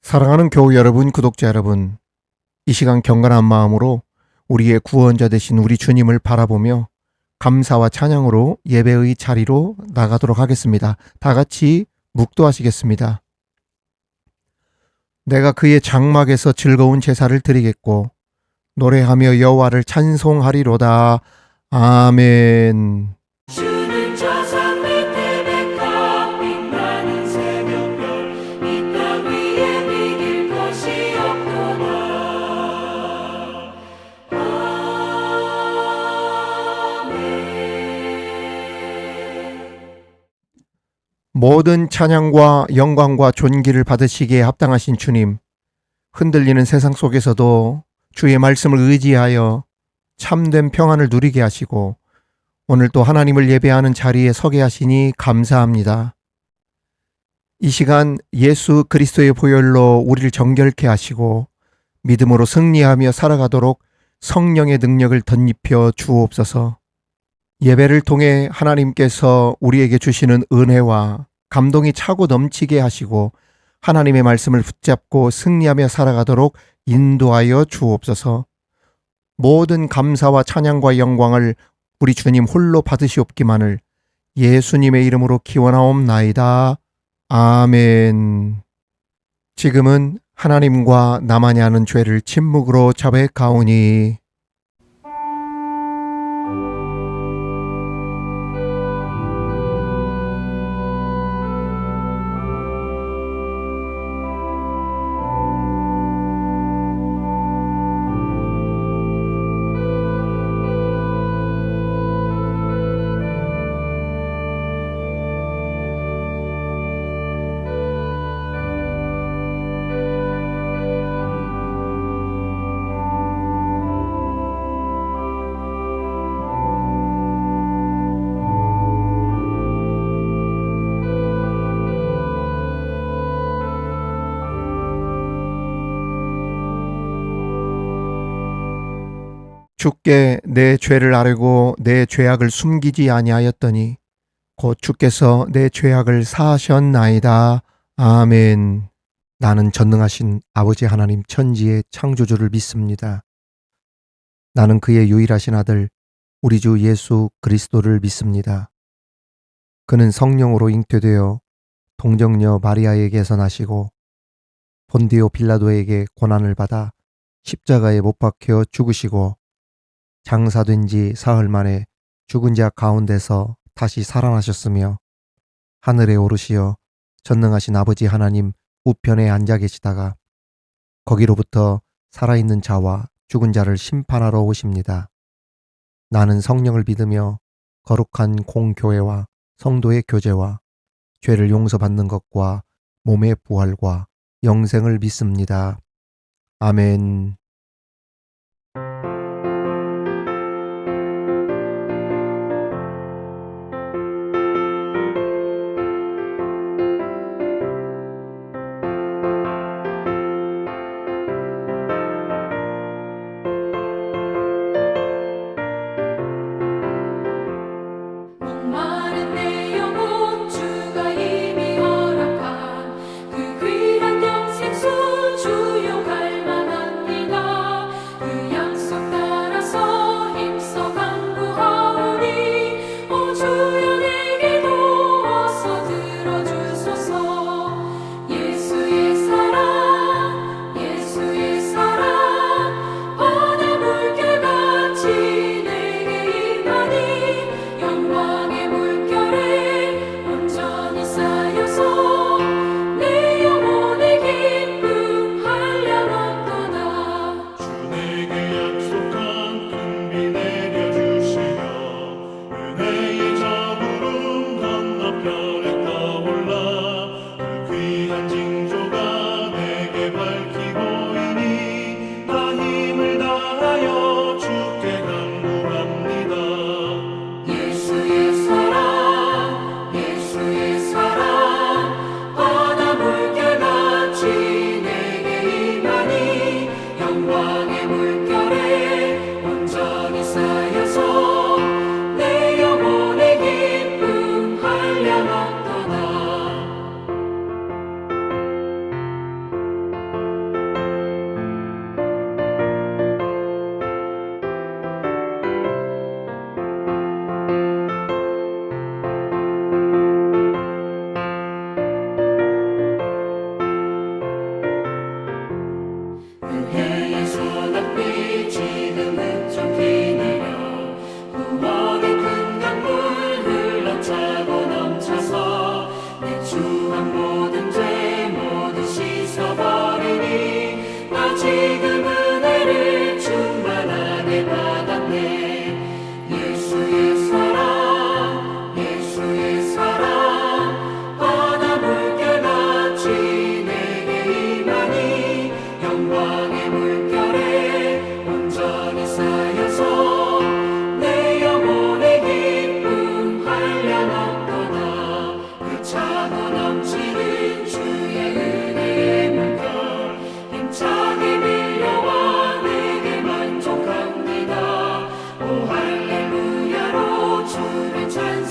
사랑하는 교우 여러분, 구독자 여러분, 이 시간 경건한 마음으로 우리의 구원자 되신 우리 주님을 바라보며 감사와 찬양으로 예배의 자리로 나가도록 하겠습니다. 다 같이 묵도하시겠습니다. 내가 그의 장막에서 즐거운 제사를 드리겠고 노래하며 여호와를 찬송하리로다. 아멘. 주는 저 산 밑에 백합 빛나는 새벽별 이 땅 위에 비길 것이 없도다. 아멘. 모든 찬양과 영광과 존귀를 받으시기에 합당하신 주님, 흔들리는 세상 속에서도 주의 말씀을 의지하여 참된 평안을 누리게 하시고 오늘 또 하나님을 예배하는 자리에 서게 하시니 감사합니다. 이 시간 예수 그리스도의 보혈로 우리를 정결케 하시고 믿음으로 승리하며 살아가도록 성령의 능력을 덧입혀 주옵소서. 예배를 통해 하나님께서 우리에게 주시는 은혜와 감동이 차고 넘치게 하시고 하나님의 말씀을 붙잡고 승리하며 살아가도록 인도하여 주옵소서. 모든 감사와 찬양과 영광을 우리 주님 홀로 받으시옵기만을 예수님의 이름으로 기원하옵나이다. 아멘. 지금은 하나님과 나만이 아는 죄를 침묵으로 자백하오니 주께 내 죄를 아뢰고 내 죄악을 숨기지 아니하였더니 곧 주께서 내 죄악을 사하셨나이다. 아멘. 나는 전능하신 아버지 하나님 천지의 창조주를 믿습니다. 나는 그의 유일하신 아들 우리 주 예수 그리스도를 믿습니다. 그는 성령으로 잉태되어 동정녀 마리아에게서 나시고 본디오 빌라도에게 고난을 받아 십자가에 못 박혀 죽으시고 장사된 지 사흘 만에 죽은 자 가운데서 다시 살아나셨으며 하늘에 오르시어 전능하신 아버지 하나님 우편에 앉아 계시다가 거기로부터 살아있는 자와 죽은 자를 심판하러 오십니다. 나는 성령을 믿으며 거룩한 공교회와 성도의 교제와 죄를 용서받는 것과 몸의 부활과 영생을 믿습니다. 아멘. 목마른 내 영혼 주가 이미 허락한 그 귀한 영생수 주용할 만합니다.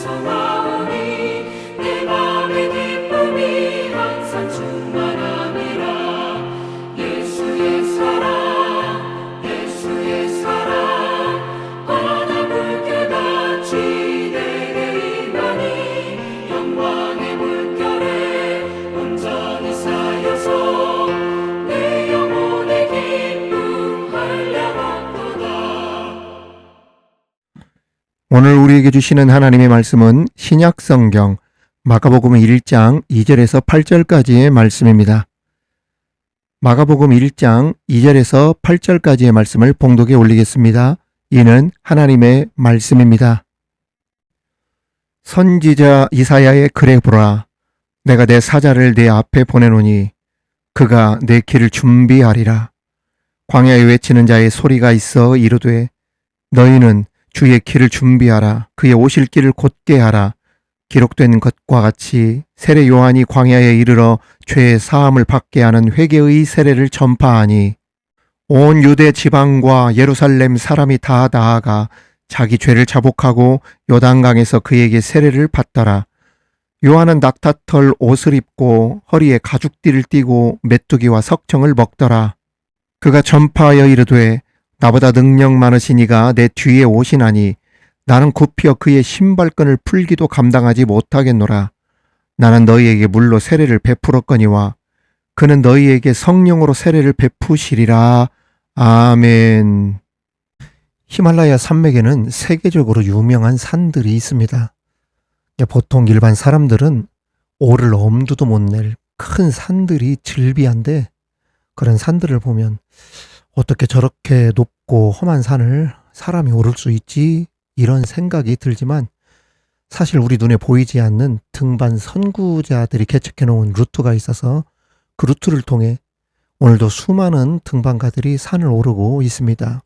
찬송하오니 내 맘의 기쁨이 항상 충만함이라. 예수의 사랑 예수의 사랑 바다 물결같이 내게 임하니 영광의 물결에 온전히 쌓여서 내 영혼의 기쁨 한량없도다. 오늘 우리에게 주시는 하나님의 말씀은 신약성경 마가복음 1장 2절에서 8절까지의 말씀입니다. 마가복음 1장 2절에서 8절까지의 말씀을 봉독에 올리겠습니다. 이는 하나님의 말씀입니다. 선지자 이사야의 글에 보라. 내가 내 사자를 내 앞에 보내노니 그가 내 길을 준비하리라. 광야에 외치는 자의 소리가 있어 이르되 너희는 주의 길을 준비하라. 그의 오실 길을 곧게 하라. 기록된 것과 같이 세례 요한이 광야에 이르러 죄의 사함을 받게 하는 회개의 세례를 전파하니 온 유대 지방과 예루살렘 사람이 다 나아가 자기 죄를 자복하고 요단강에서 그에게 세례를 받더라. 요한은 낙타털 옷을 입고 허리에 가죽띠를 띠고 메뚜기와 석청을 먹더라. 그가 전파하여 이르되 나보다 능력 많으신 이가 내 뒤에 오시나니 나는 굽혀 그의 신발끈을 풀기도 감당하지 못하겠노라. 나는 너희에게 물로 세례를 베풀었거니와 그는 너희에게 성령으로 세례를 베푸시리라. 아멘. 히말라야 산맥에는 세계적으로 유명한 산들이 있습니다. 보통 일반 사람들은 오를 엄두도 못 낼 큰 산들이 즐비한데 그런 산들을 보면 어떻게 저렇게 높고 험한 산을 사람이 오를 수 있지? 이런 생각이 들지만 사실 우리 눈에 보이지 않는 등반 선구자들이 개척해 놓은 루트가 있어서 그 루트를 통해 오늘도 수많은 등반가들이 산을 오르고 있습니다.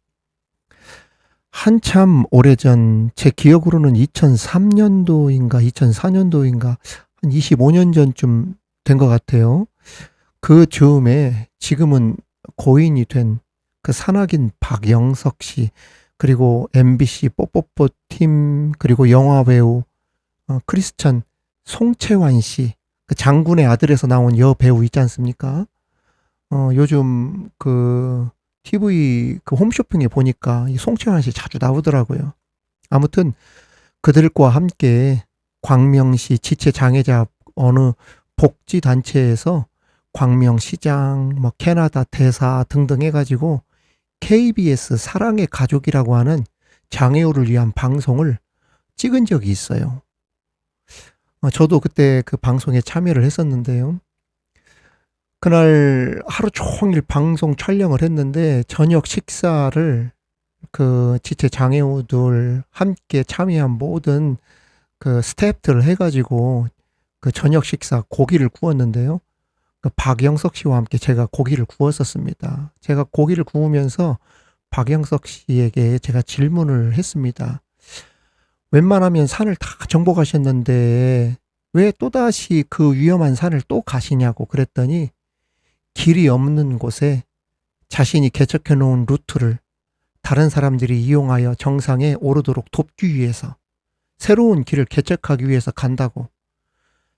한참 오래전 제 기억으로는 2003년도인가 2004년도인가 한 25년 전쯤 된 것 같아요. 그 즈음에 지금은 고인이 된 그 산악인 박영석 씨 그리고 MBC 뽀뽀뽀 팀 그리고 영화배우 크리스찬 송채환 씨 그 장군의 아들에서 나온 여배우 있지 않습니까? 요즘 그 TV 그 홈쇼핑에 보니까 이 송채환 씨 자주 나오더라고요. 아무튼 그들과 함께 광명시 지체 장애자 어느 복지 단체에서 광명시장, 뭐 캐나다 대사 등등 해가지고 KBS 사랑의 가족이라고 하는 장애우를 위한 방송을 찍은 적이 있어요. 저도 그때 그 방송에 참여를 했었는데요. 그날 하루 종일 방송 촬영을 했는데 저녁 식사를 그 지체 장애우들 함께 참여한 모든 그 스태프들을 해가지고 그 저녁 식사 고기를 구웠는데요. 그 박영석 씨와 함께 제가 고기를 구웠었습니다. 제가 고기를 구우면서 박영석 씨에게 제가 질문을 했습니다. 웬만하면 산을 다 정복하셨는데 왜 또다시 그 위험한 산을 또 가시냐고 그랬더니 길이 없는 곳에 자신이 개척해 놓은 루트를 다른 사람들이 이용하여 정상에 오르도록 돕기 위해서 새로운 길을 개척하기 위해서 간다고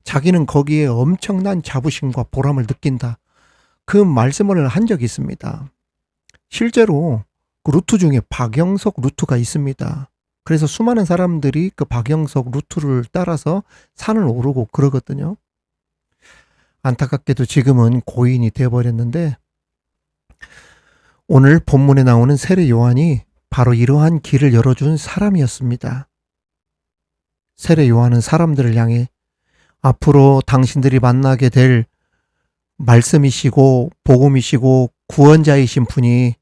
자기는 거기에 엄청난 자부심과 보람을 느낀다. 그 말씀을 한 적이 있습니다. 실제로 그 루트 중에 박영석 루트가 있습니다. 그래서 수많은 사람들이 그 박영석 루트를 따라서 산을 오르고 그러거든요. 안타깝게도 지금은 고인이 되어버렸는데 오늘 본문에 나오는 세례 요한이 바로 이러한 길을 열어준 사람이었습니다. 세례 요한은 사람들을 향해 앞으로 당신들이 만나게 될 말씀이시고 복음이시고 구원자이신 분이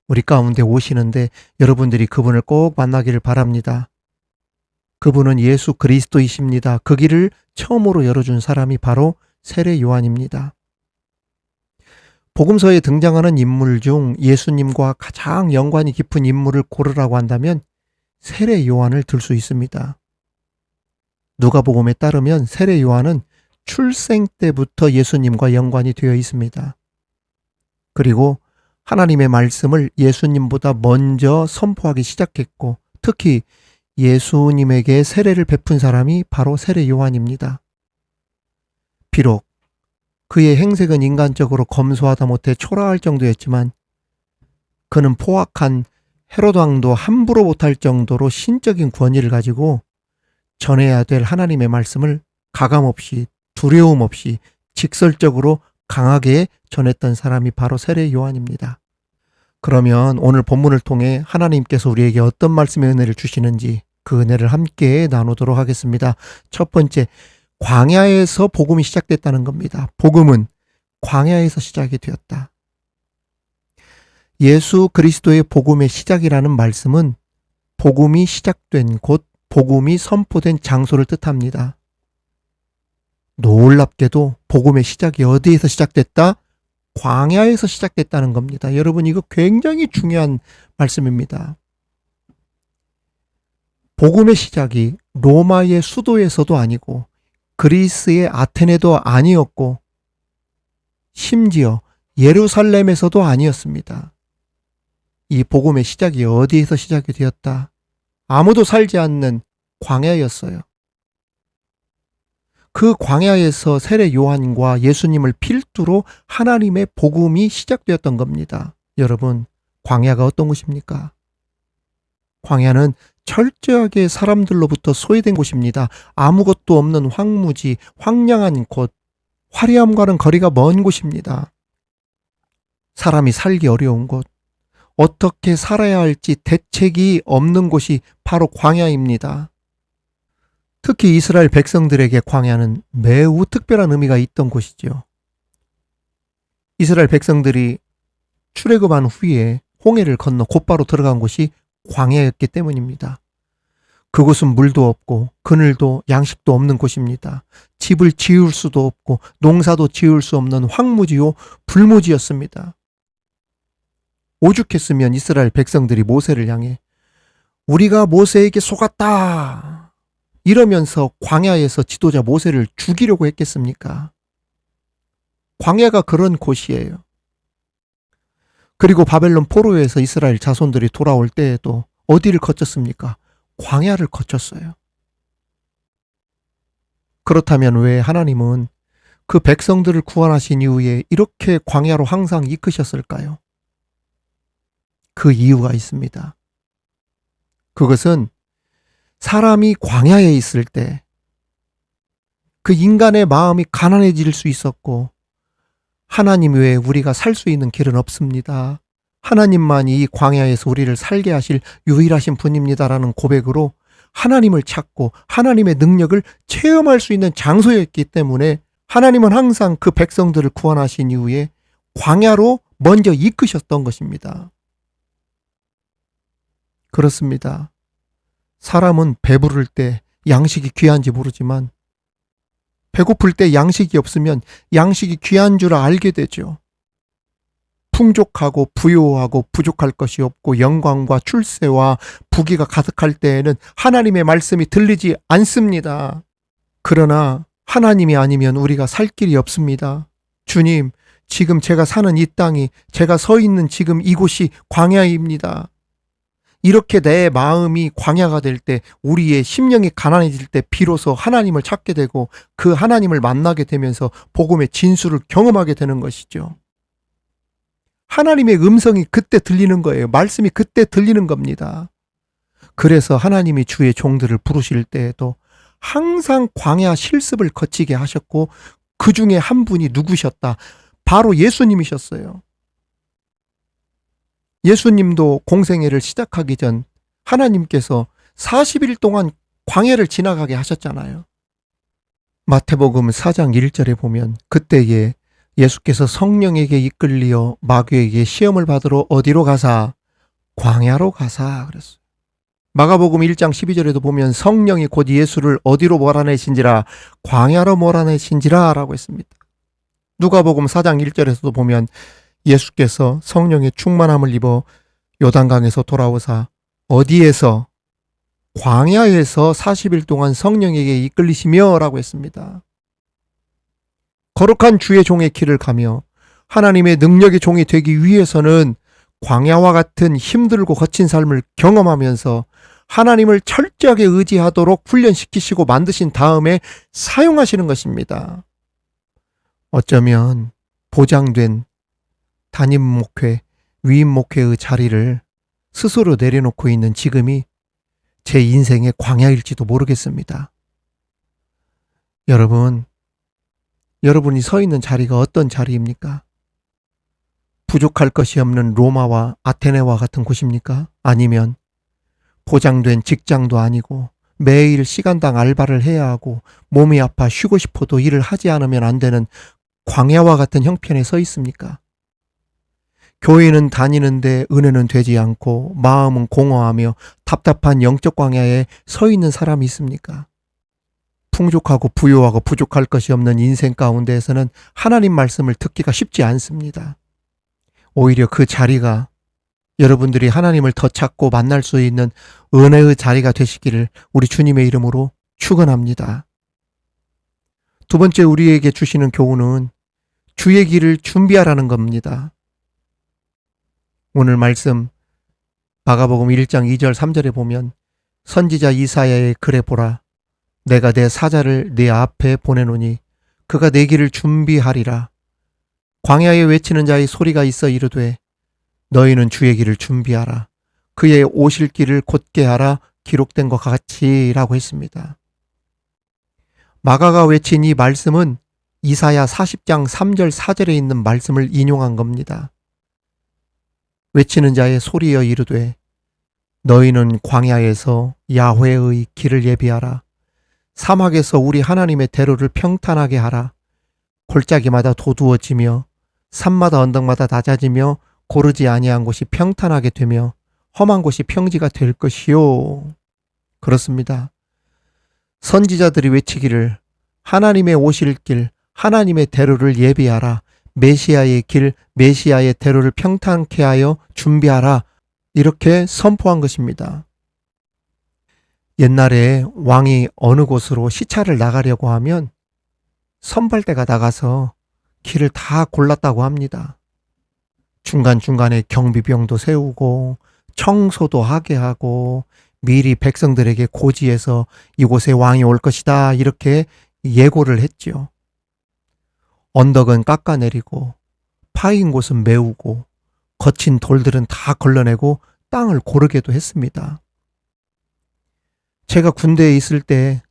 우리 가운데 오시는데 여러분들이 그분을 꼭 만나기를 바랍니다. 그분은 예수 그리스도이십니다. 그 길을 처음으로 열어준 사람이 바로 세례 요한입니다. 복음서에 등장하는 인물 중 예수님과 가장 연관이 깊은 인물을 고르라고 한다면 세례 요한을 들 수 있습니다. 누가복음에 따르면 세례 요한은 출생 때부터 예수님과 연관이 되어 있습니다. 그리고 하나님의 말씀을 예수님보다 먼저 선포하기 시작했고 특히 예수님에게 세례를 베푼 사람이 바로 세례 요한입니다. 비록 그의 행색은 인간적으로 검소하다 못해 초라할 정도였지만 그는 포악한 헤롯 왕도 함부로 못할 정도로 신적인 권위를 가지고 전해야 될 하나님의 말씀을 가감없이 두려움 없이 직설적으로 강하게 전했던 사람이 바로 세례 요한입니다. 그러면 오늘 본문을 통해 하나님께서 우리에게 어떤 말씀의 은혜를 주시는지 그 은혜를 함께 나누도록 하겠습니다. 첫 번째, 광야에서 복음이 시작됐다는 겁니다. 복음은 광야에서 시작이 되었다. 예수 그리스도의 복음의 시작이라는 말씀은 복음이 시작된 곳, 복음이 선포된 장소를 뜻합니다. 놀랍게도 복음의 시작이 어디에서 시작됐다? 광야에서 시작됐다는 겁니다. 여러분, 이거 굉장히 중요한 말씀입니다. 복음의 시작이 로마의 수도에서도 아니고 그리스의 아테네도 아니었고 심지어 예루살렘에서도 아니었습니다. 이 복음의 시작이 어디에서 시작이 되었다? 아무도 살지 않는 광야였어요. 그 광야에서 세례 요한과 예수님을 필두로 하나님의 복음이 시작되었던 겁니다. 여러분, 광야가 어떤 곳입니까? 광야는 철저하게 사람들로부터 소외된 곳입니다. 아무것도 없는 황무지, 황량한 곳, 화려함과는 거리가 먼 곳입니다. 사람이 살기 어려운 곳, 어떻게 살아야 할지 대책이 없는 곳이 바로 광야입니다. 특히 이스라엘 백성들에게 광야는 매우 특별한 의미가 있던 곳이죠. 이스라엘 백성들이 출애굽한 후에 홍해를 건너 곧바로 들어간 곳이 광야였기 때문입니다. 그곳은 물도 없고 그늘도 양식도 없는 곳입니다. 집을 지을 수도 없고 농사도 지을 수 없는 황무지요 불무지였습니다. 오죽했으면 이스라엘 백성들이 모세를 향해 우리가 모세에게 속았다 이러면서 광야에서 지도자 모세를 죽이려고 했겠습니까? 광야가 그런 곳이에요. 그리고 바벨론 포로에서 이스라엘 자손들이 돌아올 때에도 어디를 거쳤습니까? 광야를 거쳤어요. 그렇다면 왜 하나님은 그 백성들을 구원하신 이후에 이렇게 광야로 항상 이끄셨을까요? 그 이유가 있습니다. 그것은 사람이 광야에 있을 때 그 인간의 마음이 가난해질 수 있었고 하나님 외에 우리가 살 수 있는 길은 없습니다. 하나님만이 이 광야에서 우리를 살게 하실 유일하신 분입니다라는 고백으로 하나님을 찾고 하나님의 능력을 체험할 수 있는 장소였기 때문에 하나님은 항상 그 백성들을 구원하신 이후에 광야로 먼저 이끄셨던 것입니다. 그렇습니다. 사람은 배부를 때 양식이 귀한지 모르지만 배고플 때 양식이 없으면 양식이 귀한 줄 알게 되죠. 풍족하고 부요하고 부족할 것이 없고 영광과 출세와 부귀가 가득할 때에는 하나님의 말씀이 들리지 않습니다. 그러나 하나님이 아니면 우리가 살 길이 없습니다. 주님, 지금 제가 사는 이 땅이, 제가 서 있는 지금 이곳이 광야입니다. 이렇게 내 마음이 광야가 될 때, 우리의 심령이 가난해질 때 비로소 하나님을 찾게 되고 그 하나님을 만나게 되면서 복음의 진수를 경험하게 되는 것이죠. 하나님의 음성이 그때 들리는 거예요. 말씀이 그때 들리는 겁니다. 그래서 하나님이 주의 종들을 부르실 때에도 항상 광야 실습을 거치게 하셨고 그 중에 한 분이 누구셨다? 바로 예수님이셨어요. 예수님도 공생애를 시작하기 전 하나님께서 40일 동안 광야를 지나가게 하셨잖아요. 마태복음 4장 1절에 보면 그때에 예수께서 성령에게 이끌리어 마귀에게 시험을 받으러 어디로 가사? 광야로 가사 그랬어요. 마가복음 1장 12절에도 보면 성령이 곧 예수를 어디로 몰아내신지라? 광야로 몰아내신지라 라고 했습니다. 누가복음 4장 1절에서도 보면 예수께서 성령의 충만함을 입어 요단강에서 돌아오사 어디에서? 광야에서 40일 동안 성령에게 이끌리시며 라고 했습니다. 거룩한 주의 종의 길을 가며 하나님의 능력의 종이 되기 위해서는 광야와 같은 힘들고 거친 삶을 경험하면서 하나님을 철저하게 의지하도록 훈련시키시고 만드신 다음에 사용하시는 것입니다. 어쩌면 보장된 담임 목회, 위임 목회의 자리를 스스로 내려놓고 있는 지금이 제 인생의 광야일지도 모르겠습니다. 여러분이 서 있는 자리가 어떤 자리입니까? 부족할 것이 없는 로마와 아테네와 같은 곳입니까? 아니면 보장된 직장도 아니고 매일 시간당 알바를 해야 하고 몸이 아파 쉬고 싶어도 일을 하지 않으면 안 되는 광야와 같은 형편에 서 있습니까? 교회는 다니는데 은혜는 되지 않고 마음은 공허하며 답답한 영적 광야에 서 있는 사람이 있습니까? 풍족하고 부유하고 부족할 것이 없는 인생 가운데에서는 하나님 말씀을 듣기가 쉽지 않습니다. 오히려 그 자리가 여러분들이 하나님을 더 찾고 만날 수 있는 은혜의 자리가 되시기를 우리 주님의 이름으로 축원합니다. 두 번째 우리에게 주시는 교훈은 주의 길을 준비하라는 겁니다. 오늘 말씀 마가복음 1장 2절 3절에 보면 선지자 이사야의 글에 보라 내가 내 사자를 네 앞에 보내노니 그가 내 길을 준비하리라. 광야에 외치는 자의 소리가 있어 이르되 너희는 주의 길을 준비하라. 그의 오실 길을 곧게 하라. 기록된 것 같이라고 했습니다. 마가가 외친 이 말씀은 이사야 40장 3절 4절에 있는 말씀을 인용한 겁니다. 외치는 자의 소리여 이르되 너희는 광야에서 야훼의 길을 예비하라. 사막에서 우리 하나님의 대로를 평탄하게 하라. 골짜기마다 도두어지며 산마다 언덕마다 낮아지며 고르지 아니한 곳이 평탄하게 되며 험한 곳이 평지가 될 것이요. 그렇습니다. 선지자들이 외치기를 하나님의 오실 길, 하나님의 대로를 예비하라. 메시아의 길, 메시아의 대로를 평탄케 하여 준비하라. 이렇게 선포한 것입니다. 옛날에 왕이 어느 곳으로 시차를 나가려고 하면 선발대가 나가서 길을 다 골랐다고 합니다. 중간중간에 경비병도 세우고 청소도 하게 하고 미리 백성들에게 고지해서 이곳에 왕이 올 것이다 이렇게 예고를 했지요. 언덕은 깎아내리고 파인 곳은 메우고 거친 돌들은 다 걸러내고 땅을 고르게도 했습니다. 제가 군대에 있을 때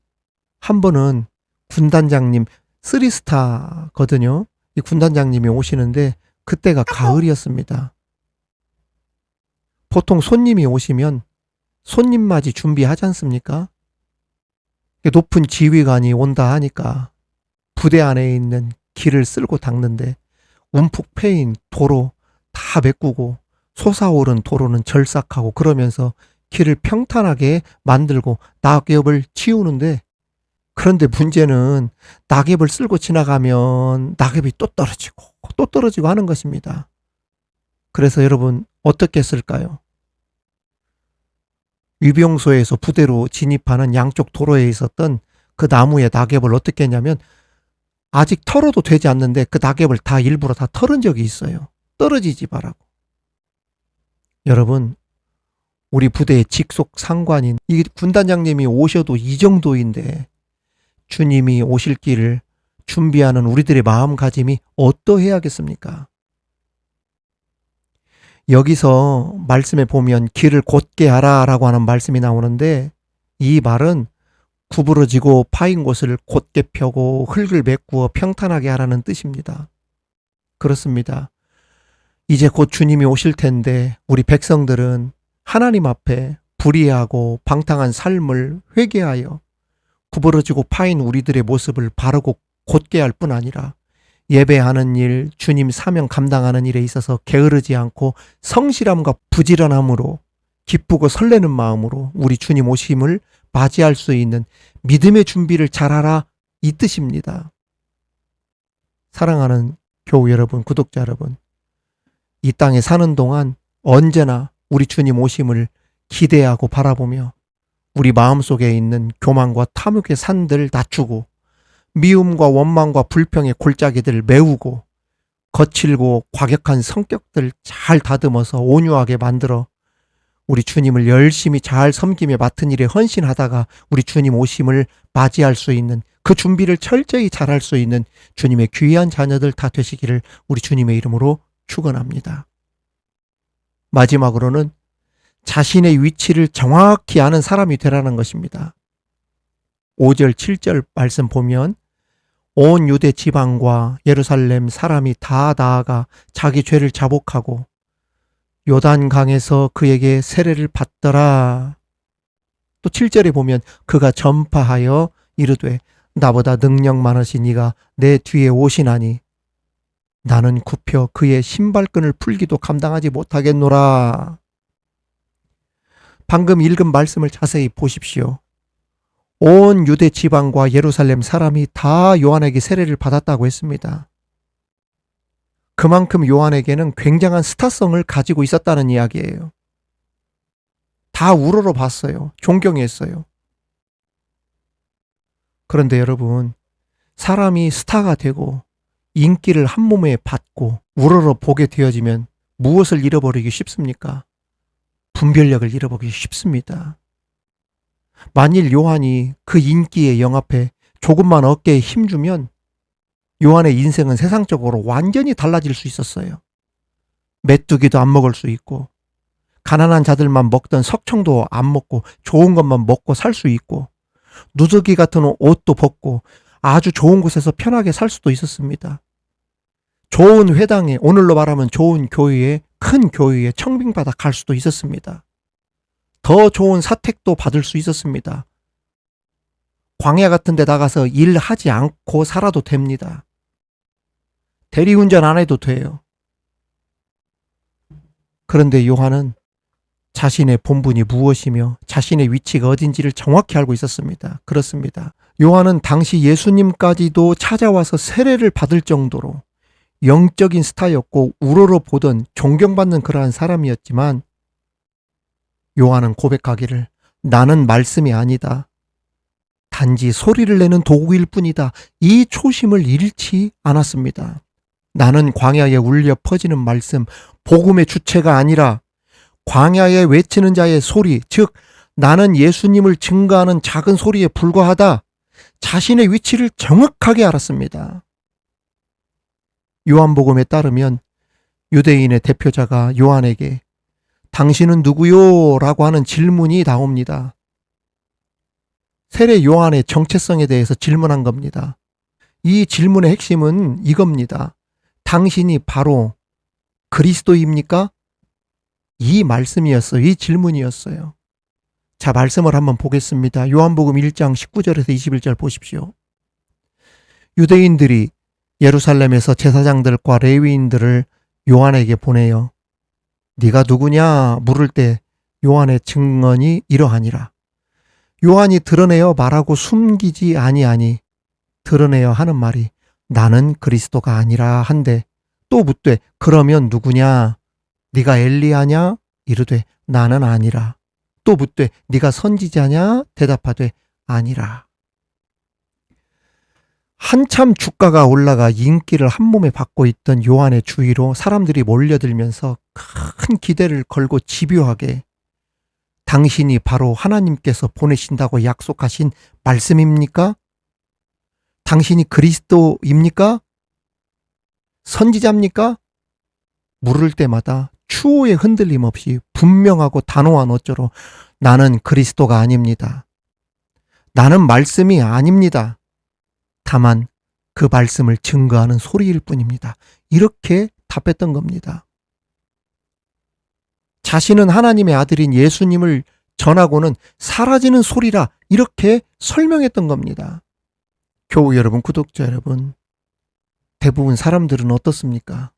한 번은 군단장님 3스타거든요. 이 군단장님이 오시는데 그때가 가을이었습니다. 보통 손님이 오시면 손님 맞이 준비하지 않습니까? 높은 지휘관이 온다 하니까 부대 안에 있는 길을 쓸고 닦는데 움푹 패인 도로 다 메꾸고 솟아오른 도로는 절삭하고 그러면서 길을 평탄하게 만들고 낙엽을 치우는데 그런데 문제는 낙엽을 쓸고 지나가면 낙엽이 또 떨어지고 하는 것입니다. 그래서 여러분 어떻게 했을까요? 위병소에서 부대로 진입하는 양쪽 도로에 있었던 그 나무의 낙엽을 어떻게 했냐면 아직 털어도 되지 않는데 그 낙엽을 다 일부러 다 털은 적이 있어요. 떨어지지 말라고. 여러분 우리 부대의 직속 상관인 이 군단장님이 오셔도 이 정도인데 주님이 오실 길을 준비하는 우리들의 마음가짐이 어떠해야겠습니까? 여기서 말씀에 보면 길을 곧게 하라라고 하는 말씀이 나오는데 이 말은 구부러지고 파인 곳을 곧게 펴고 흙을 메꾸어 평탄하게 하라는 뜻입니다. 그렇습니다. 이제 곧 주님이 오실 텐데 우리 백성들은 하나님 앞에 불의하고 방탕한 삶을 회개하여 구부러지고 파인 우리들의 모습을 바르고 곧게 할 뿐 아니라 예배하는 일, 주님 사명 감당하는 일에 있어서 게으르지 않고 성실함과 부지런함으로 기쁘고 설레는 마음으로 우리 주님 오심을 맞이할 수 있는 믿음의 준비를 잘하라 이 뜻입니다. 사랑하는 교우 여러분, 구독자 여러분, 이 땅에 사는 동안 언제나 우리 주님 오심을 기대하고 바라보며 우리 마음속에 있는 교만과 탐욕의 산들 낮추고 미움과 원망과 불평의 골짜기들을 메우고 거칠고 과격한 성격들 잘 다듬어서 온유하게 만들어 우리 주님을 열심히 잘 섬기며 맡은 일에 헌신하다가 우리 주님 오심을 맞이할 수 있는 그 준비를 철저히 잘할 수 있는 주님의 귀한 자녀들 다 되시기를 우리 주님의 이름으로 축원합니다. 마지막으로는 자신의 위치를 정확히 아는 사람이 되라는 것입니다. 5절, 7절 말씀 보면 온 유대 지방과 예루살렘 사람이 다 나아가 자기 죄를 자복하고 요단강에서 그에게 세례를 받더라. 또 7절에 보면 그가 전파하여 이르되 나보다 능력 많으신 이가 내 뒤에 오시나니 나는 굽혀 그의 신발끈을 풀기도 감당하지 못하겠노라. 방금 읽은 말씀을 자세히 보십시오. 온 유대 지방과 예루살렘 사람이 다 요한에게 세례를 받았다고 했습니다. 그만큼 요한에게는 굉장한 스타성을 가지고 있었다는 이야기예요. 다 우러러 봤어요. 존경했어요. 그런데 여러분, 사람이 스타가 되고 인기를 한 몸에 받고 우러러 보게 되어지면 무엇을 잃어버리기 쉽습니까? 분별력을 잃어버리기 쉽습니다. 만일 요한이 그 인기에 영합해 조금만 어깨에 힘주면 요한의 인생은 세상적으로 완전히 달라질 수 있었어요. 메뚜기도 안 먹을 수 있고 가난한 자들만 먹던 석청도 안 먹고 좋은 것만 먹고 살 수 있고 누더기 같은 옷도 벗고 아주 좋은 곳에서 편하게 살 수도 있었습니다. 좋은 회당에, 오늘로 말하면 좋은 교회에, 큰 교회에 청빙받아 갈 수도 있었습니다. 더 좋은 사택도 받을 수 있었습니다. 광야 같은 데 나가서 일하지 않고 살아도 됩니다. 대리운전 안 해도 돼요. 그런데 요한은 자신의 본분이 무엇이며 자신의 위치가 어딘지를 정확히 알고 있었습니다. 그렇습니다. 요한은 당시 예수님까지도 찾아와서 세례를 받을 정도로 영적인 스타였고 우러러 보던 존경받는 그러한 사람이었지만 요한은 고백하기를 나는 말씀이 아니다. 단지 소리를 내는 도구일 뿐이다. 이 초심을 잃지 않았습니다. 나는 광야에 울려 퍼지는 말씀, 복음의 주체가 아니라 광야에 외치는 자의 소리, 즉 나는 예수님을 증거하는 작은 소리에 불과하다. 자신의 위치를 정확하게 알았습니다. 요한복음에 따르면 유대인의 대표자가 요한에게 당신은 누구요? 라고 하는 질문이 나옵니다. 세례 요한의 정체성에 대해서 질문한 겁니다. 이 질문의 핵심은 이겁니다. 당신이 바로 그리스도입니까? 이 말씀이었어요. 이 질문이었어요. 자, 말씀을 한번 보겠습니다. 요한복음 1장 19절에서 21절 보십시오. 유대인들이 예루살렘에서 제사장들과 레위인들을 요한에게 보내요. 네가 누구냐 물을 때 요한의 증언이 이러하니라. 요한이 드러내어 말하고 숨기지 아니하니 드러내어 하는 말이 나는 그리스도가 아니라 한데 또 묻되 그러면 누구냐? 네가 엘리야냐? 이르되 나는 아니라. 또 묻되 네가 선지자냐? 대답하되 아니라. 한참 주가가 올라가 인기를 한 몸에 받고 있던 요한의 주위로 사람들이 몰려들면서 큰 기대를 걸고 집요하게 당신이 바로 하나님께서 보내신다고 약속하신 말씀입니까? 당신이 그리스도입니까? 선지자입니까? 물을 때마다 추호의 흔들림 없이 분명하고 단호한 어조로 나는 그리스도가 아닙니다. 나는 말씀이 아닙니다. 다만 그 말씀을 증거하는 소리일 뿐입니다. 이렇게 답했던 겁니다. 자신은 하나님의 아들인 예수님을 전하고는 사라지는 소리라 이렇게 설명했던 겁니다. 교우 여러분, 구독자 여러분, 대부분 사람들은 어떻습니까?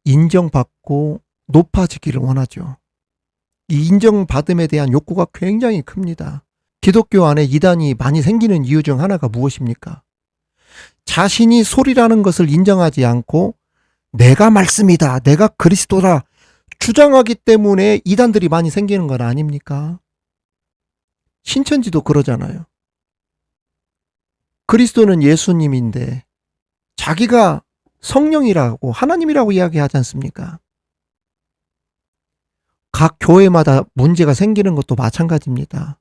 인정받고 높아지기를 원하죠. 이 인정받음에 대한 욕구가 굉장히 큽니다. 기독교 안에 이단이 많이 생기는 이유 중 하나가 무엇입니까? 자신이 소리라는 것을 인정하지 않고 내가 말씀이다, 내가 그리스도라 주장하기 때문에 이단들이 많이 생기는 건 아닙니까? 신천지도 그러잖아요. 그리스도는 예수님인데 자기가 성령이라고 하나님이라고 이야기하지 않습니까? 각 교회마다 문제가 생기는 것도 마찬가지입니다.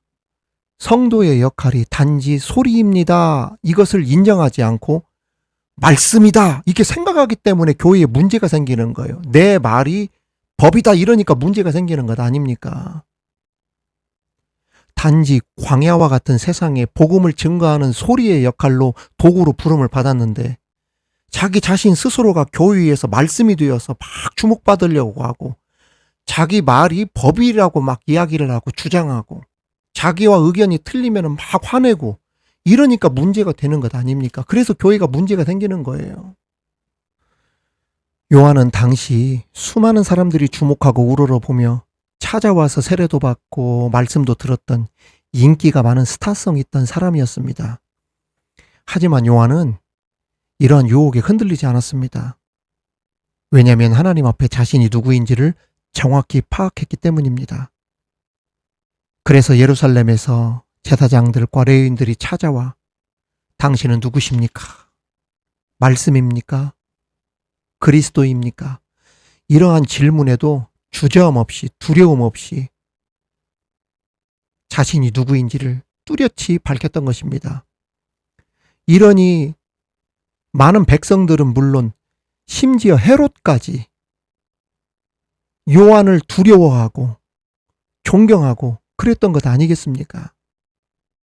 성도의 역할이 단지 소리입니다. 이것을 인정하지 않고 말씀이다. 이렇게 생각하기 때문에 교회에 문제가 생기는 거예요. 내 말이 법이다 이러니까 문제가 생기는 것 아닙니까? 단지 광야와 같은 세상에 복음을 증거하는 소리의 역할로 도구로 부름을 받았는데 자기 자신 스스로가 교회에서 말씀이 되어서 막 주목받으려고 하고 자기 말이 법이라고 막 이야기를 하고 주장하고 자기와 의견이 틀리면 막 화내고 이러니까 문제가 되는 것 아닙니까? 그래서 교회가 문제가 생기는 거예요. 요한은 당시 수많은 사람들이 주목하고 우러러보며 찾아와서 세례도 받고 말씀도 들었던 인기가 많은 스타성 있던 사람이었습니다. 하지만 요한은 이러한 유혹에 흔들리지 않았습니다. 왜냐하면 하나님 앞에 자신이 누구인지를 정확히 파악했기 때문입니다. 그래서 예루살렘에서 제사장들과 레위인들이 찾아와 당신은 누구십니까? 말씀입니까? 그리스도입니까? 이러한 질문에도 주저함 없이 두려움 없이 자신이 누구인지를 뚜렷이 밝혔던 것입니다. 이러니 많은 백성들은 물론 심지어 헤롯까지 요한을 두려워하고 존경하고 그랬던 것 아니겠습니까?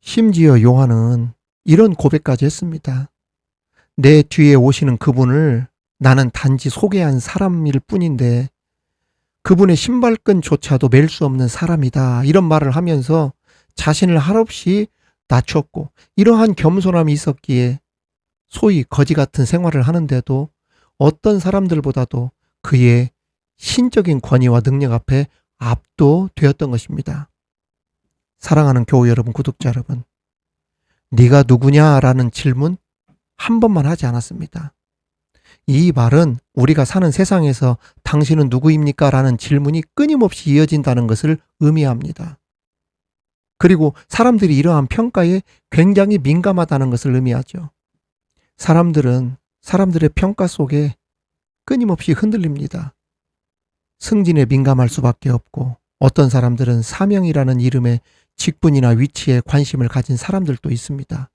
심지어 요한은 이런 고백까지 했습니다. 내 뒤에 오시는 그분을 나는 단지 소개한 사람일 뿐인데 그분의 신발끈조차도 맬 수 없는 사람이다. 이런 말을 하면서 자신을 한없이 낮췄고 이러한 겸손함이 있었기에 소위 거지 같은 생활을 하는데도 어떤 사람들보다도 그의 신적인 권위와 능력 앞에 압도되었던 것입니다. 사랑하는 교우 여러분, 구독자 여러분, 네가 누구냐라는 질문 한 번만 하지 않았습니다. 이 말은 우리가 사는 세상에서 당신은 누구입니까? 라는 질문이 끊임없이 이어진다는 것을 의미합니다. 그리고 사람들이 이러한 평가에 굉장히 민감하다는 것을 의미하죠. 사람들은 사람들의 평가 속에 끊임없이 흔들립니다. 승진에 민감할 수밖에 없고 어떤 사람들은 사명이라는 이름의 직분이나 위치에 관심을 가진 사람들도 있습니다.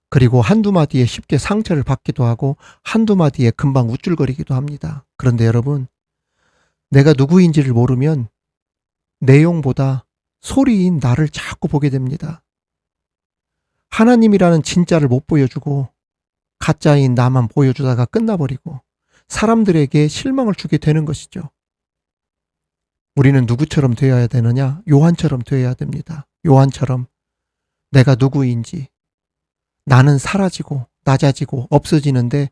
그리고 한두 마디에 쉽게 상처를 받기도 하고 한두 마디에 금방 우쭐거리기도 합니다. 그런데 여러분, 내가 누구인지를 모르면 내용보다 소리인 나를 자꾸 보게 됩니다. 하나님이라는 진짜를 못 보여주고 가짜인 나만 보여주다가 끝나버리고 사람들에게 실망을 주게 되는 것이죠. 우리는 누구처럼 되어야 되느냐? 요한처럼 되어야 됩니다. 요한처럼 내가 누구인지, 나는 사라지고 낮아지고 없어지는데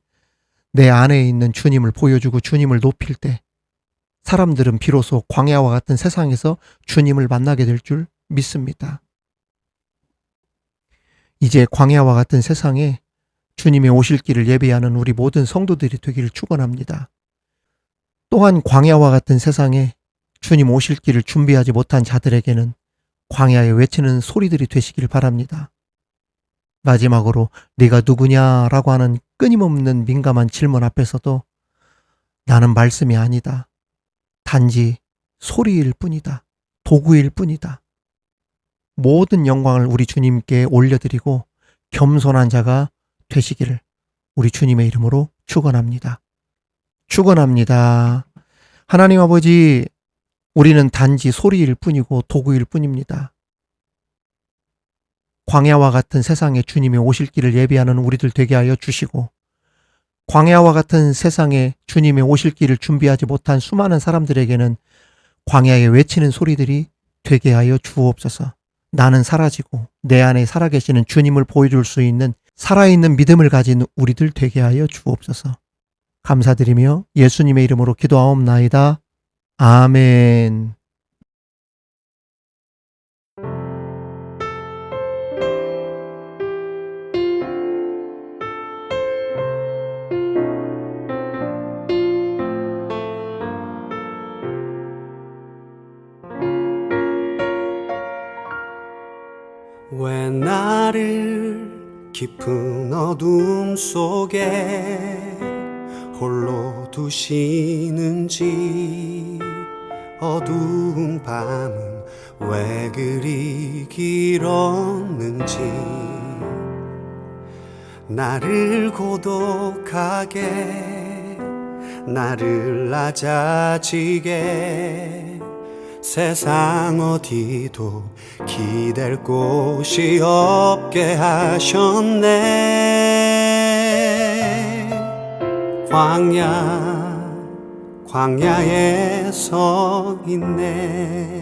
내 안에 있는 주님을 보여주고 주님을 높일 때 사람들은 비로소 광야와 같은 세상에서 주님을 만나게 될 줄 믿습니다. 이제 광야와 같은 세상에 주님의 오실 길을 예비하는 우리 모든 성도들이 되기를 축원합니다. 또한 광야와 같은 세상에 주님 오실 길을 준비하지 못한 자들에게는 광야에 외치는 소리들이 되시길 바랍니다. 마지막으로 네가 누구냐라고 하는 끊임없는 민감한 질문 앞에서도 나는 말씀이 아니다. 단지 소리일 뿐이다. 도구일 뿐이다. 모든 영광을 우리 주님께 올려드리고 겸손한 자가 되시기를 우리 주님의 이름으로 축원합니다. 축원합니다. 하나님 아버지, 우리는 단지 소리일 뿐이고 도구일 뿐입니다. 광야와 같은 세상에 주님이 오실 길을 예비하는 우리들 되게 하여 주시고 광야와 같은 세상에 주님의 오실 길을 준비하지 못한 수많은 사람들에게는 광야에 외치는 소리들이 되게 하여 주옵소서. 나는 사라지고 내 안에 살아계시는 주님을 보여줄 수 있는 살아있는 믿음을 가진 우리들 되게 하여 주옵소서. 감사드리며 예수님의 이름으로 기도하옵나이다. 아멘. 왜 나를 깊은 어둠 속에 홀로 두시는지 어두운 밤은 왜 그리 길었는지 나를 고독하게 나를 낮아지게 세상 어디도 기댈 곳이 없게 하셨네. 광야에 서 있네.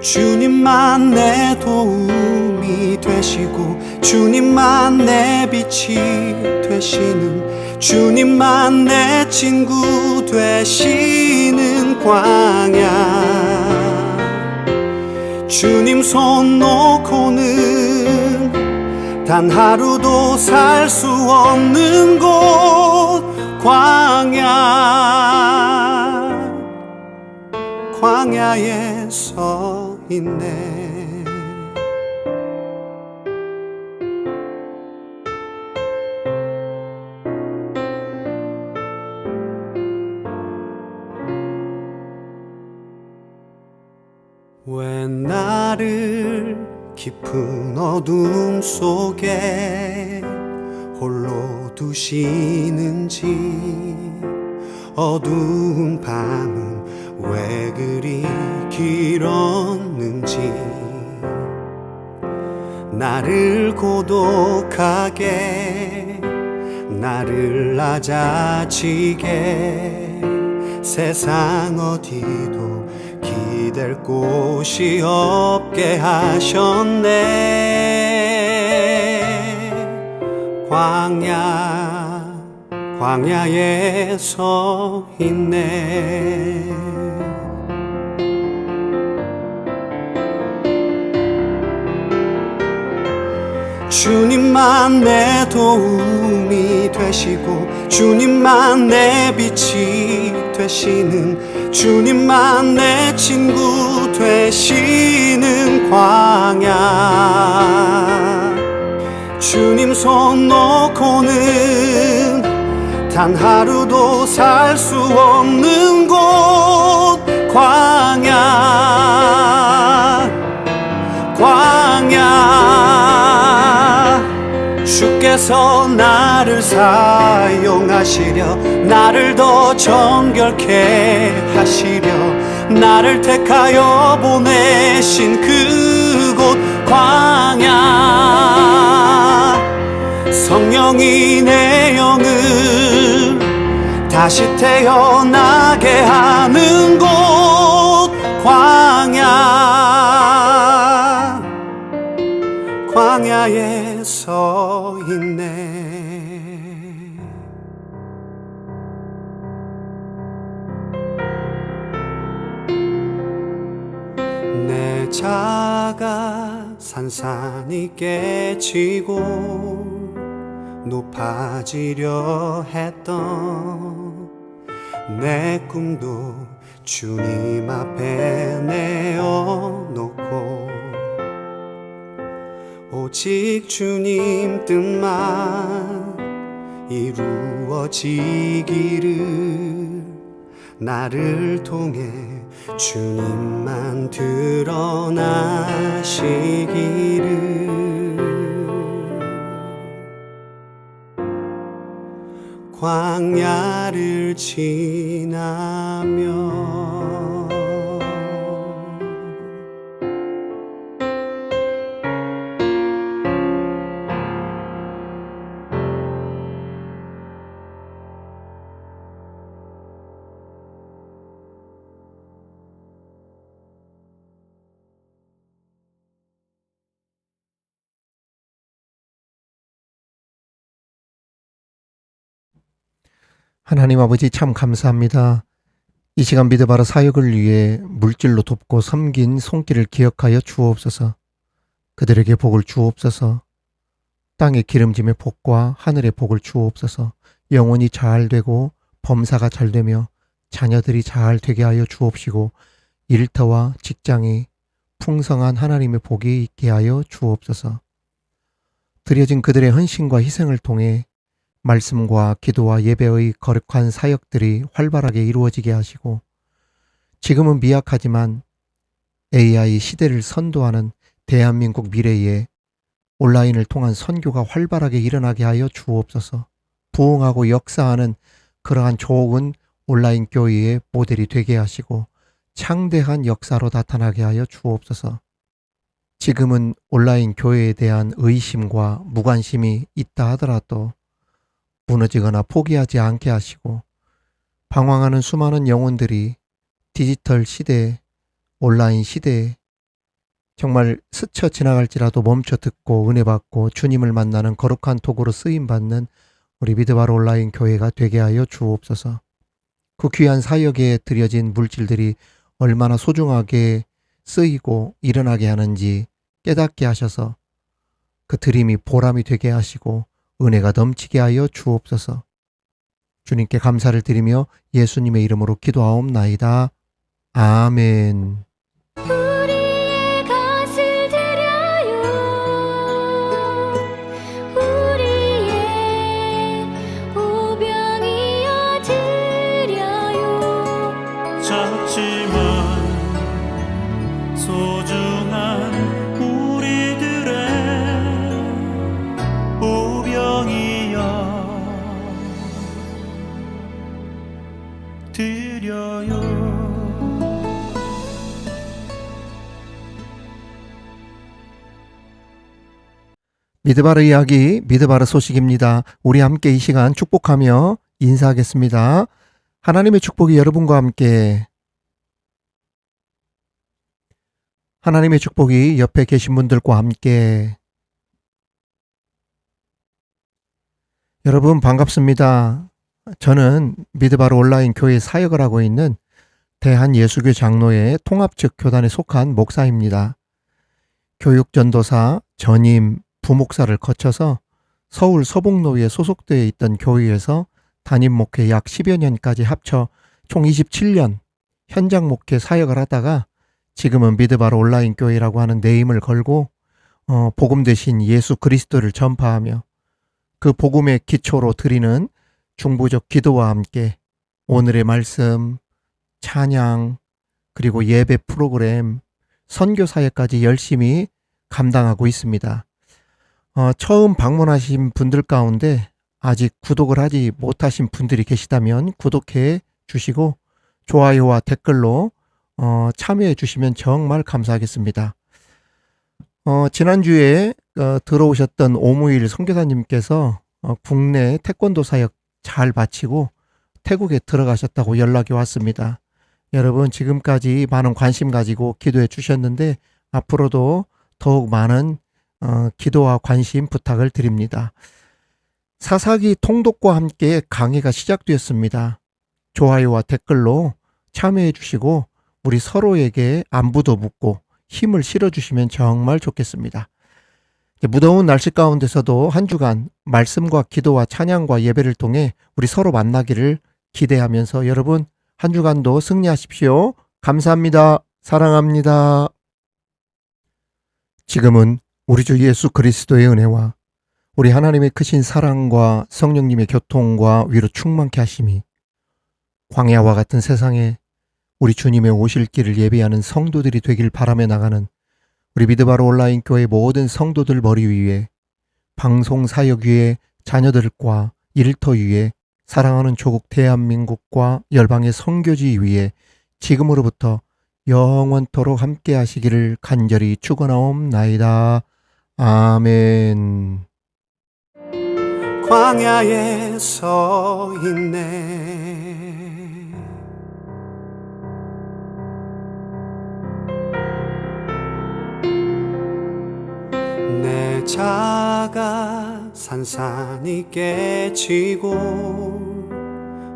주님만 내 도움이 되시고 주님만 내 빛이 되시는 주님만 내 친구 되시는 광야. 주님 손 놓고는 단 하루도 살 수 없는 곳 광야에 서 있네. 왜 나를 깊은 어둠 속에 홀로 두시는지 어두운 밤은 왜 그리 길었는지 나를 고독하게 나를 낮아지게 세상 어디도 기댈 곳이 없게 하셨네. 광야에 서 있네. 주님만 내 도움이 되시고 주님만 내 빛이 되시는 주님만 내 친구 되시는 광야. 주님 손 놓고는 단 하루도 살 수 없는 곳 광야. 주께서 나를 사용하시려 나를 더 정결케 하시려 나를 택하여 보내신 그곳 광야. 성령이 내 영을 다시 태어나게 하는 곳 광야에 서 있네. 내 자가 산산이 깨지고 높아지려 했던 내 꿈도 주님 앞에 내어놓고 오직 주님 뜻만 이루어지기를 나를 통해 주님만 드러나시기를 광야를 지나며 하나님 아버지 참 감사합니다. 이 시간 믿어봐라 사역을 위해 물질로 돕고 섬긴 손길을 기억하여 주옵소서. 그들에게 복을 주옵소서. 땅의 기름짐의 복과 하늘의 복을 주옵소서. 영혼이 잘 되고 범사가 잘 되며 자녀들이 잘 되게 하여 주옵시고 일터와 직장에 풍성한 하나님의 복이 있게 하여 주옵소서. 드려진 그들의 헌신과 희생을 통해 말씀과 기도와 예배의 거룩한 사역들이 활발하게 이루어지게 하시고, 지금은 미약하지만 AI 시대를 선도하는 대한민국 미래에 온라인을 통한 선교가 활발하게 일어나게 하여 주옵소서. 부흥하고 역사하는 그러한 좋은 온라인 교회의 모델이 되게 하시고 창대한 역사로 나타나게 하여 주옵소서. 지금은 온라인 교회에 대한 의심과 무관심이 있다 하더라도 무너지거나 포기하지 않게 하시고, 방황하는 수많은 영혼들이 디지털 시대, 온라인 시대에 정말 스쳐 지나갈지라도 멈춰 듣고 은혜 받고 주님을 만나는 거룩한 도구로 쓰임받는 우리 미드바로 온라인 교회가 되게 하여 주옵소서. 그 귀한 사역에 드려진 물질들이 얼마나 소중하게 쓰이고 일어나게 하는지 깨닫게 하셔서 그 드림이 보람이 되게 하시고 은혜가 넘치게 하여 주옵소서. 주님께 감사를 드리며 예수님의 이름으로 기도하옵나이다. 아멘. 우리의 것을 드려요. 우리의 오병이어 드려요. 작지만 소중한 우리들의 오병이어 드려요. 미드바르 이야기, 미드바르 소식입니다. 우리 함께 이 시간 축복하며 인사하겠습니다. 하나님의 축복이 여러분과 함께, 하나님의 축복이 옆에 계신 분들과 함께. 여러분 반갑습니다. 저는 미드바르 온라인 교회 사역을 하고 있는 대한예수교 장로회 통합측 교단에 속한 목사입니다. 교육전도사, 전임, 부목사를 거쳐서 서울 서북로에 소속되어 있던 교회에서 담임 목회 약 10여 년까지 합쳐 총 27년 현장 목회 사역을 하다가 지금은 미드바르 온라인 교회라고 하는 네임을 걸고 복음 대신 예수 그리스도를 전파하며 그 복음의 기초로 드리는 중보적 기도와 함께 오늘의 말씀, 찬양, 그리고 예배 프로그램, 선교 사역까지 열심히 감당하고 있습니다. 처음 방문하신 분들 가운데 아직 구독을 하지 못하신 분들이 계시다면 구독해 주시고 좋아요와 댓글로 참여해 주시면 정말 감사하겠습니다. 지난주에 들어오셨던 오무일 선교사님께서 국내 태권도 사역 잘 마치고 태국에 들어가셨다고 연락이 왔습니다. 여러분 지금까지 많은 관심 가지고 기도해 주셨는데 앞으로도 더욱 많은 기도와 관심 부탁을 드립니다. 사사기 통독과 함께 강의가 시작되었습니다. 좋아요와 댓글로 참여해 주시고 우리 서로에게 안부도 묻고 힘을 실어주시면 정말 좋겠습니다. 무더운 날씨 가운데서도 한 주간 말씀과 기도와 찬양과 예배를 통해 우리 서로 만나기를 기대하면서 여러분 한 주간도 승리하십시오. 감사합니다. 사랑합니다. 지금은 우리 주 예수 그리스도의 은혜와 우리 하나님의 크신 사랑과 성령님의 교통과 위로 충만케 하심이 광야와 같은 세상에 우리 주님의 오실 길을 예비하는 성도들이 되길 바라며 나가는 우리 미드바르 온라인 교회 모든 성도들 머리 위에, 방송 사역 위에, 자녀들과 일터 위에, 사랑하는 조국 대한민국과 열방의 선교지 위에 지금으로부터 영원토록 함께 하시기를 간절히 축원하옵나이다. 아멘. 광야에 서 있네. 내 자가 산산이 깨지고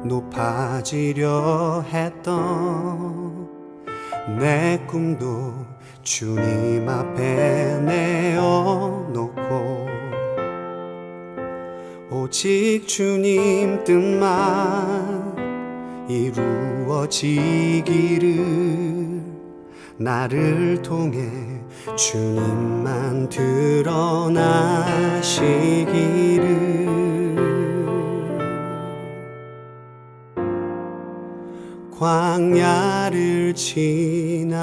높아지려 했던 내 꿈도 주님 앞에 내어놓고 오직 주님 뜻만 이루어지기를 나를 통해 주님만 드러나시기를. 광야를 지나며